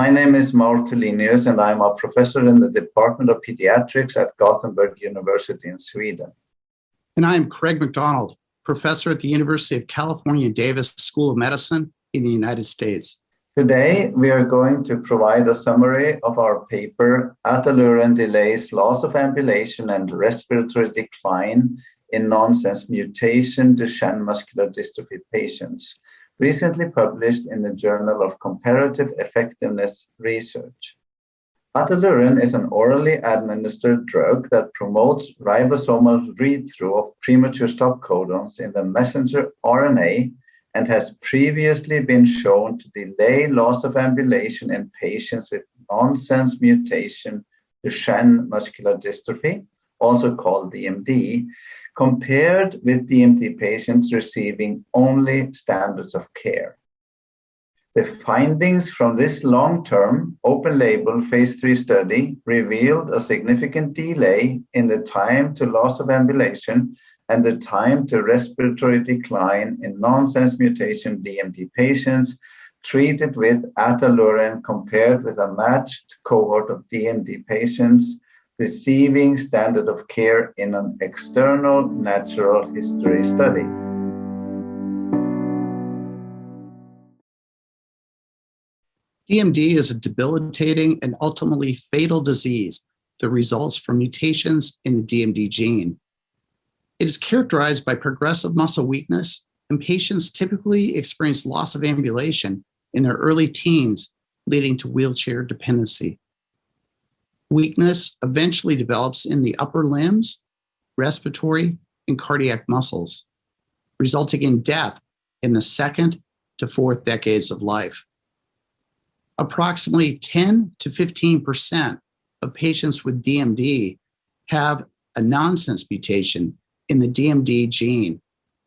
My name is Maur Tullinius, and I'm a professor in the Department of Pediatrics at Gothenburg University in Sweden. And I'm Craig McDonald, professor at the University of California, Davis School of Medicine in the United States. Today, we are going to provide a summary of our paper, Ataluren delays loss of ambulation and respiratory decline in nonsense mutation Duchenne muscular dystrophy patients, recently published in the Journal of Comparative Effectiveness Research. Ataluren is an orally administered drug that promotes ribosomal read-through of premature stop codons in the messenger RNA and has previously been shown to delay loss of ambulation in patients with nonsense mutation Duchenne muscular dystrophy, also called DMD, compared with DMD patients receiving only standards of care. The findings from this long-term, open-label phase 3 study revealed a significant delay in the time to loss of ambulation and the time to respiratory decline in nonsense mutation DMD patients treated with Ataluren compared with a matched cohort of DMD patients receiving standard of care in an external natural history study. DMD is a debilitating and ultimately fatal disease that results from mutations in the DMD gene. It is characterized by progressive muscle weakness, and patients typically experience loss of ambulation in their early teens, leading to wheelchair dependency. Weakness eventually develops in the upper limbs, respiratory, and cardiac muscles, resulting in death in the 2nd to 4th decades of life. Approximately 10 to 15% of patients with DMD have a nonsense mutation in the DMD gene,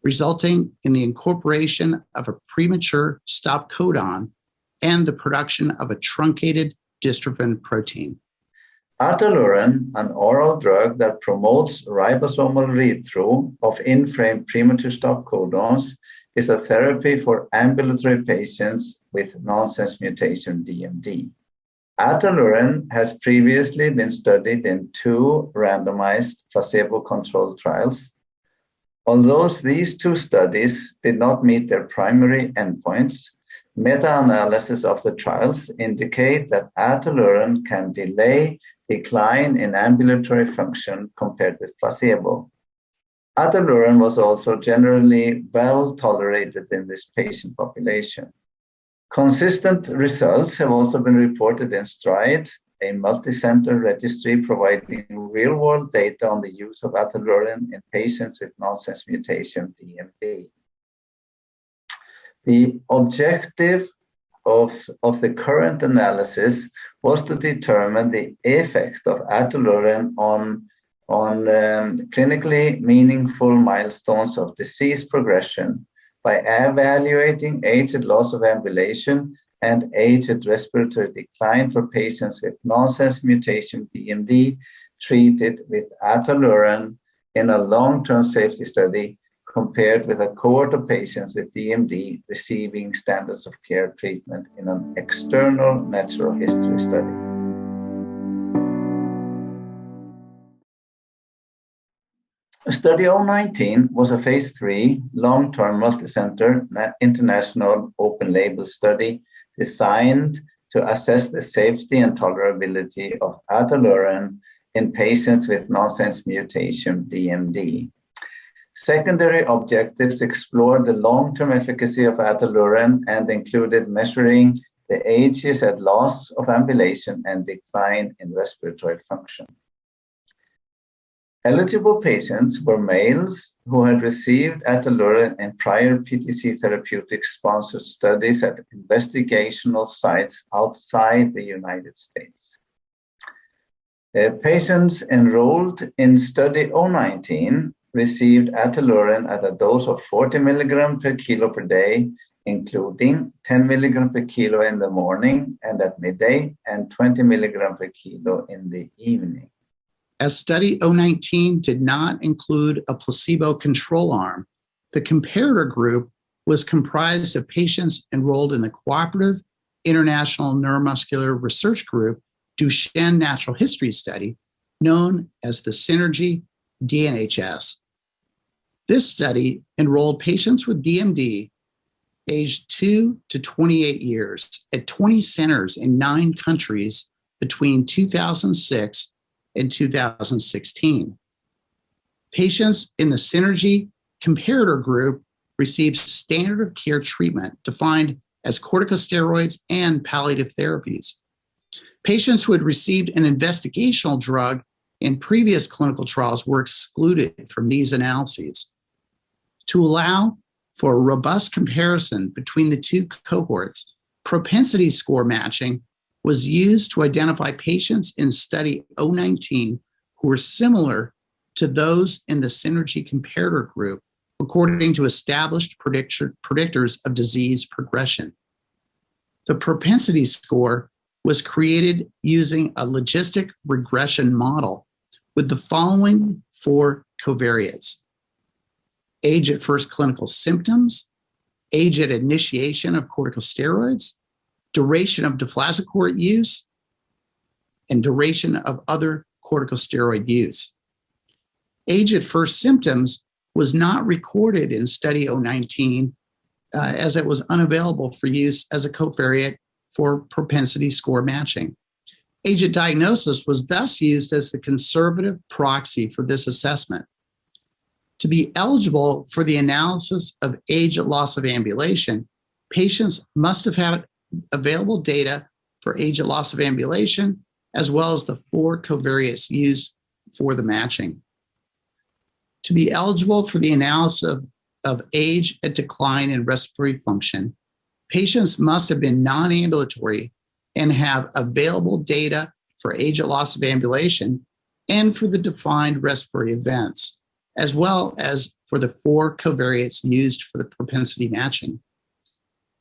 resulting in the incorporation of a premature stop codon and the production of a truncated dystrophin protein. Ataluren, an oral drug that promotes ribosomal read-through of in-frame premature stop codons, is a therapy for ambulatory patients with nonsense mutation DMD. Ataluren has previously been studied in 2 randomized placebo-controlled trials. Although these 2 studies did not meet their primary endpoints, meta-analysis of the trials indicate that Ataluren can delay decline in ambulatory function compared with placebo. Ataluren was also generally well tolerated in this patient population. Consistent results have also been reported in STRIDE, a multi-center registry providing real-world data on the use of Ataluren in patients with nonsense mutation DMD. The objective of the current analysis was to determine the effect of Ataluren on clinically meaningful milestones of disease progression by evaluating age-at loss of ambulation and age-at respiratory decline for patients with nonsense mutation DMD treated with Ataluren in a long-term safety study compared with a cohort of patients with DMD receiving standards of care treatment in an external natural history study. Study 019 was a phase 3 long-term multicenter international open-label study designed to assess the safety and tolerability of Ataluren in patients with nonsense mutation DMD. Secondary objectives explored the long-term efficacy of Ataluren and included measuring the ages at loss of ambulation and decline in respiratory function. Eligible patients were males who had received Ataluren in prior PTC therapeutic-sponsored studies at investigational sites outside the United States. Patients enrolled in study 019 received Ataluren at a dose of 40 milligram per kilo per day, including 10 milligram per kilo in the morning and at midday, and 20 milligram per kilo in the evening. As study 019 did not include a placebo control arm, the comparator group was comprised of patients enrolled in the cooperative International Neuromuscular Research Group Duchenne Natural History Study, known as the Synergy DNHS. This study enrolled patients with DMD aged 2 to 28 years at 20 centers in 9 countries between 2006 and 2016. Patients in the Synergy comparator group received standard of care treatment defined as corticosteroids and palliative therapies. Patients who had received an investigational drug in previous clinical trials were excluded from these analyses. To allow for a robust comparison between the 2 cohorts, propensity score matching was used to identify patients in study 019 who were similar to those in the Synergy comparator group, according to established predictors of disease progression. The propensity score was created using a logistic regression model with the following 4 covariates: age at first clinical symptoms, age at initiation of corticosteroids, duration of deflazacort use, and duration of other corticosteroid use. Age at first symptoms was not recorded in study 019 as it was unavailable for use as a covariate for propensity score matching. Age at diagnosis was thus used as the conservative proxy for this assessment. To be eligible for the analysis of age at loss of ambulation, patients must have had available data for age at loss of ambulation, as well as the 4 covariates used for the matching. To be eligible for the analysis of age at decline in respiratory function, patients must have been non-ambulatory and have available data for age at loss of ambulation and for the defined respiratory events, as well as for the 4 covariates used for the propensity matching.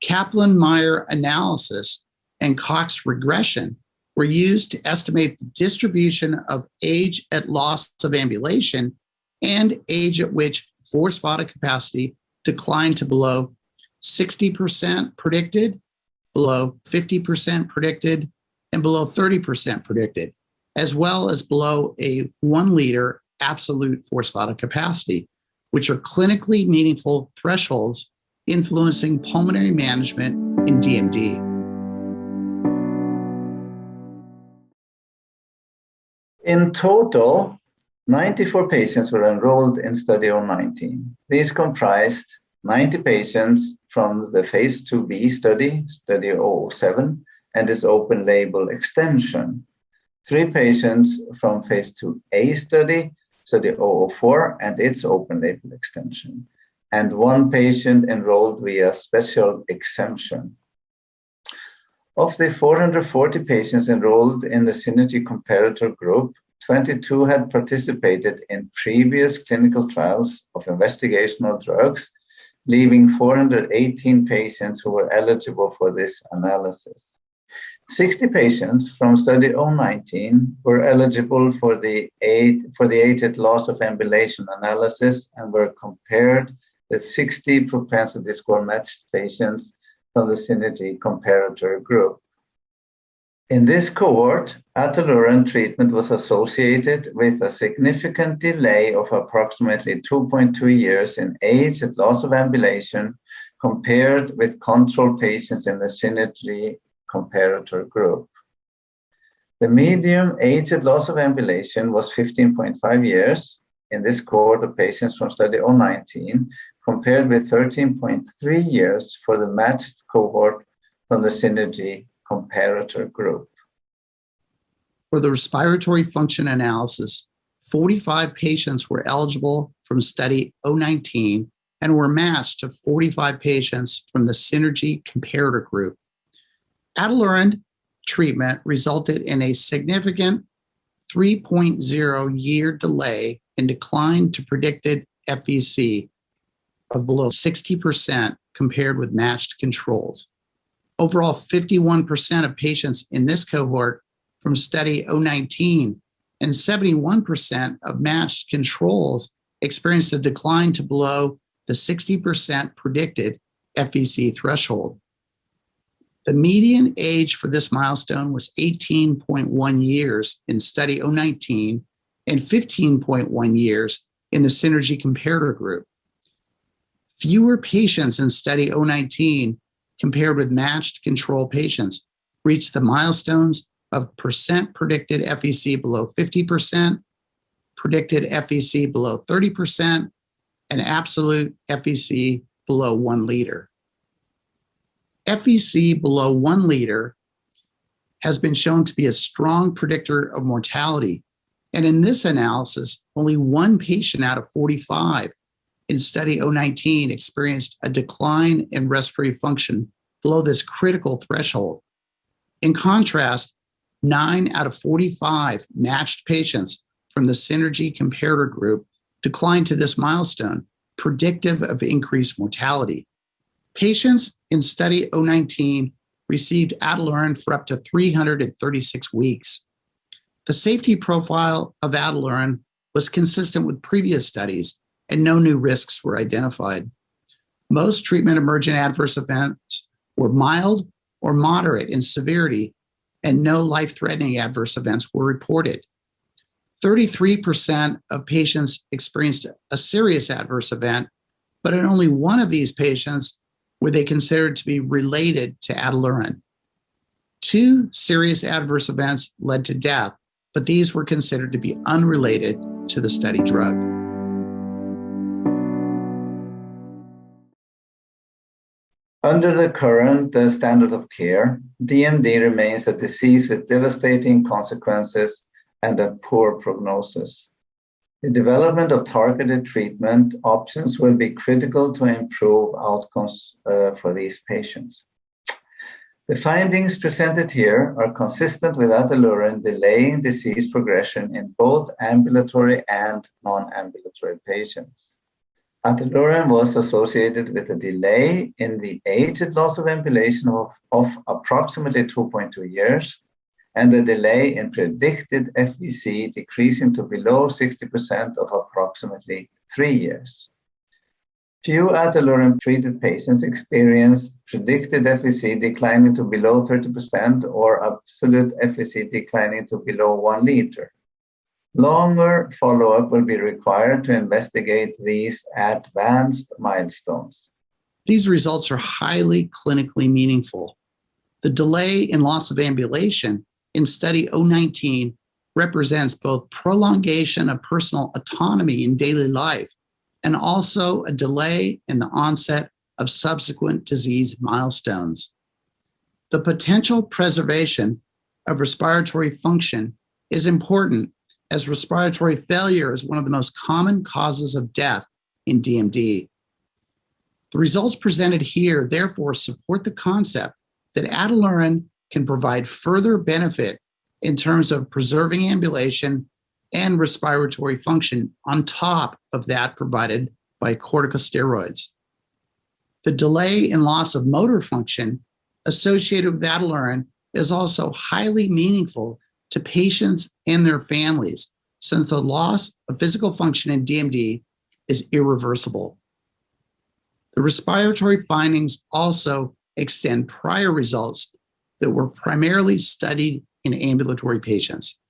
Kaplan-Meier analysis and Cox regression were used to estimate the distribution of age at loss of ambulation and age at which forced vital capacity declined to below 60% predicted, below 50% predicted, and below 30% predicted, as well as below a 1 liter absolute forced vital capacity, which are clinically meaningful thresholds influencing pulmonary management in DMD. In total, 94 patients were enrolled in study 019. These comprised 90 patients from the phase 2b study, study 007, and its open label extension. 3 patients from phase 2a study, study 004, and its open label extension. And 1 patient enrolled via special exemption. Of the 440 patients enrolled in the Synergy comparator group, 22 had participated in previous clinical trials of investigational drugs, leaving 418 patients who were eligible for this analysis. 60 patients from study 019 were eligible for the age at loss of ambulation analysis and were compared with 60 propensity score matched patients from the Synergy comparator group. In this cohort, Ataluren treatment was associated with a significant delay of approximately 2.2 years in age at loss of ambulation compared with control patients in the Synergy comparator group. The median age at loss of ambulation was 15.5 years in this cohort of patients from study 019, compared with 13.3 years for the matched cohort from the Synergy comparator group. For the respiratory function analysis, 45 patients were eligible from study 019 and were matched to 45 patients from the Synergy comparator group. Ataluren treatment resulted in a significant 3.0 year delay in decline to predicted FVC of below 60% compared with matched controls. Overall, 51% of patients in this cohort from study 019 and 71% of matched controls experienced a decline to below the 60% predicted FVC threshold. The median age for this milestone was 18.1 years in study 019 and 15.1 years in the Synergy comparator group. Fewer patients in study 019 compared with matched control patients reached the milestones of percent predicted FVC below 50%, predicted FVC below 30%, and absolute FVC below 1 liter. FVC below 1 liter has been shown to be a strong predictor of mortality. And in this analysis, only 1 patient out of 45 in study 019 experienced a decline in respiratory function below this critical threshold. In contrast, 9 out of 45 matched patients from the Synergy comparator group declined to this milestone, predictive of increased mortality. Patients in study 019 received Ataluren for up to 336 weeks. The safety profile of Ataluren was consistent with previous studies, and no new risks were identified. Most treatment-emergent adverse events were mild or moderate in severity, and no life-threatening adverse events were reported. 33% of patients experienced a serious adverse event, but in only 1 of these patients were they considered to be related to Ataluren. 2 serious adverse events led to death, but these were considered to be unrelated to the study drug. Under the current standard of care, DMD remains a disease with devastating consequences and a poor prognosis. The development of targeted treatment options will be critical to improve outcomes for these patients. The findings presented here are consistent with Ataluren delaying disease progression in both ambulatory and non-ambulatory patients. Ataluren was associated with a delay in the aged loss of ambulation of approximately 2.2 years, and a delay in predicted FVC decreasing to below 60% of approximately 3 years. Few Ataluren-treated patients experienced predicted FVC declining to below 30% or absolute FVC declining to below 1 liter. Longer follow-up will be required to investigate these advanced milestones. These results are highly clinically meaningful. The delay in loss of ambulation in study 019 represents both prolongation of personal autonomy in daily life and also a delay in the onset of subsequent disease milestones. The potential preservation of respiratory function is important, as respiratory failure is one of the most common causes of death in DMD. The results presented here therefore support the concept that Ataluren can provide further benefit in terms of preserving ambulation and respiratory function on top of that provided by corticosteroids. The delay in loss of motor function associated with Ataluren is also highly meaningful to patients and their families, since the loss of physical function in DMD is irreversible. The respiratory findings also extend prior results that were primarily studied in ambulatory patients.